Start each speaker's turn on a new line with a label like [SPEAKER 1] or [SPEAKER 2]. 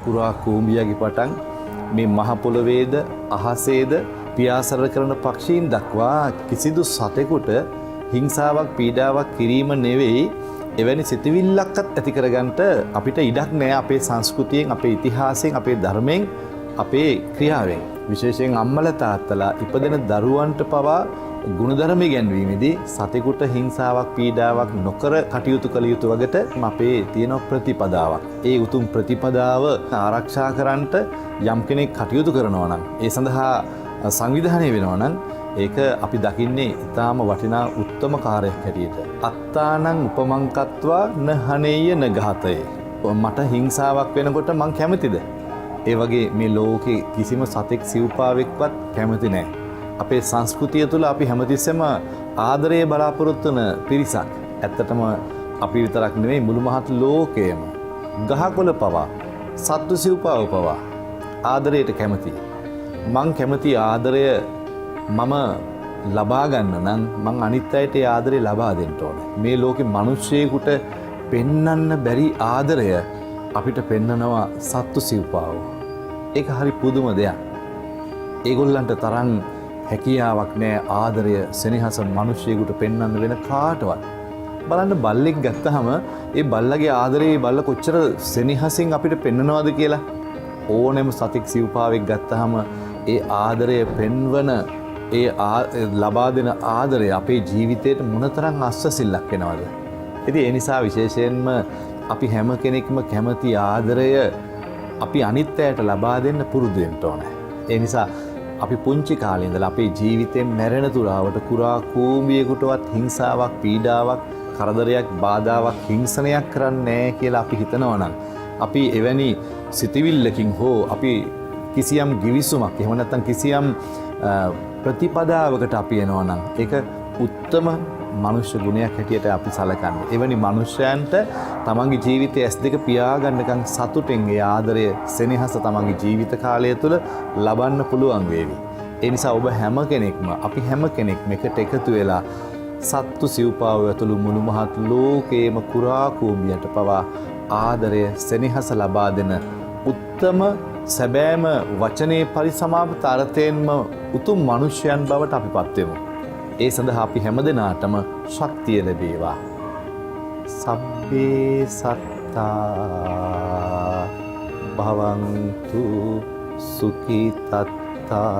[SPEAKER 1] කුරා කූඹියාගේ පටන් මේ මහ පොළවේද අහසේද පියාසර කරන පක්ෂීන් දක්වා කිසිදු සතෙකුට හිංසාවක් පීඩාවක් කිරීම නෙවෙයි එවැනි සිතුවිල්ලක්වත් ඇති කරගන්නට අපිට ඉඩක් නැහැ අපේ සංස්කෘතියෙන් අපේ ඉතිහාසයෙන් අපේ ධර්මයෙන් අපේ ක්‍රියාවෙන් විශේෂයෙන් අම්මලා තාත්තලා ඉපදෙන දරුවන්ට පවා ගුණධර්ම ඉගැන්වීමේදී සතෙකුට හිංසාවක් පීඩාවක් නොකර කටයුතු කළ යුතු වගට අපේ තියෙන ප්‍රතිපදාවක්. ඒ උතුම් ප්‍රතිපදාව ආරක්ෂා කරන්නට යම් කෙනෙක් කටයුතු කරනවා නම් ඒ සඳහා සංවිධානය වෙනවා නම් ඒක අපි දකින්නේ ඊටාම වටිනා උත්තම කාර්යයක් හැටියට. අත්තානං උපමංකත්වා නහනේය නඝාතේ. මට හිංසාවක් වෙනකොට මං කැමතිද? ඒ වගේ මේ ලෝකේ කිසිම සතෙක් සිව්පාවෙක්වත් කැමති නැහැ. අපේ සංස්කෘතිය තුළ අපි හැමතිස්සෙම ආදරය බලාපොරොත්තු වන පිරිසක්. ඇත්තටම අපි විතරක් නෙවෙයි මුළු මහත් ලෝකයම. ගහකොළ පවා සත්තු සිව්පාව පවා ආදරයට කැමතියි. මං කැමති ආදරය මම ලබා ගන්න නම් මං අනිත් අයට ඒ ආදරය ලබා දෙන්න ඕනේ. මේ ලෝකේ මිනිස්සෙකුට පෙන්වන්න බැරි ආදරය අපිට පෙන්නනවා සත්තු සිව්පාව. ඒක හරි පුදුම දෙයක්. ඒගොල්ලන්ට තරම් හැකියාවක් නැහැ ආදරය සෙනෙහස මිනිස්සෙකුට පෙන්වන්න වෙන කාටවත්. බලන්න බල්ලෙක් ගත්තාම ඒ බල්ලගේ ආදරේ බල්ල කොච්චර සෙනෙහසින් අපිට පෙන්වනවද කියලා. ඕනෙම සතෙක් සිව්පාවෙක් ගත්තාම ඒ ආදරය පෙන්වන ඒ ලබා දෙන ආදරය අපේ ජීවිතයට මොනතරම් අස්වැසිල්ලක් වෙනවද? ඉතින් ඒ නිසා විශේෂයෙන්ම අපි හැම කෙනෙක්ම කැමති ආදරය අපි අනිත් අයට ලබා දෙන්න පුරුදු වෙන්න ඕනේ. ඒ නිසා අපි පුංචි කාලේ ඉඳලා අපේ ජීවිතේ මැරෙන තුරාවට කුරා කූඹියෙකුටවත් හිංසාවක් පීඩාවක් කරදරයක් බාධාවක් හිංසනයක් කරන්නේ නැහැ කියලා අපි හිතනවා නම් අපි එවැනි සිතවිල්ලකින් හෝ අපි කිසියම් ගිවිසුමක් එහෙම නැත්නම් කිසියම් ප්‍රතිපදාවකට අපි එනවා නම් ඒක උත්තම මනුෂ්‍ය ගුණයක් හැටියට අපි සලකන්නේ. එවැනි මනුෂ්‍යයන්ට තමන්ගේ ජීවිතයේ S2 පියාගන්නකම් සතුටෙන් ඒ ආදරය සෙනෙහස තමන්ගේ ජීවිත කාලය තුළ ලබන්න පුළුවන් වේවි. ඒ නිසා ඔබ හැම කෙනෙක්ම අපි හැම කෙනෙක්ම එකට එකතු වෙලා සත්තු සිව්පාව ඇතුළු මුළු මහත් ලෝකේම කුරා කූඹියට පවා ආදරය සෙනෙහස ලබා දෙන උත්තම සැබෑම වචනේ පරිසමාපත අර්ථයෙන්ම උතුම් මනුෂ්‍යයන් බවට අපිපත් වෙමු. ඒ සඳහා අපි හැමදෙනාටම ශක්තිය ලැබේවා. සබ්බේ සත්තා භවන්තු සුඛිතත්තා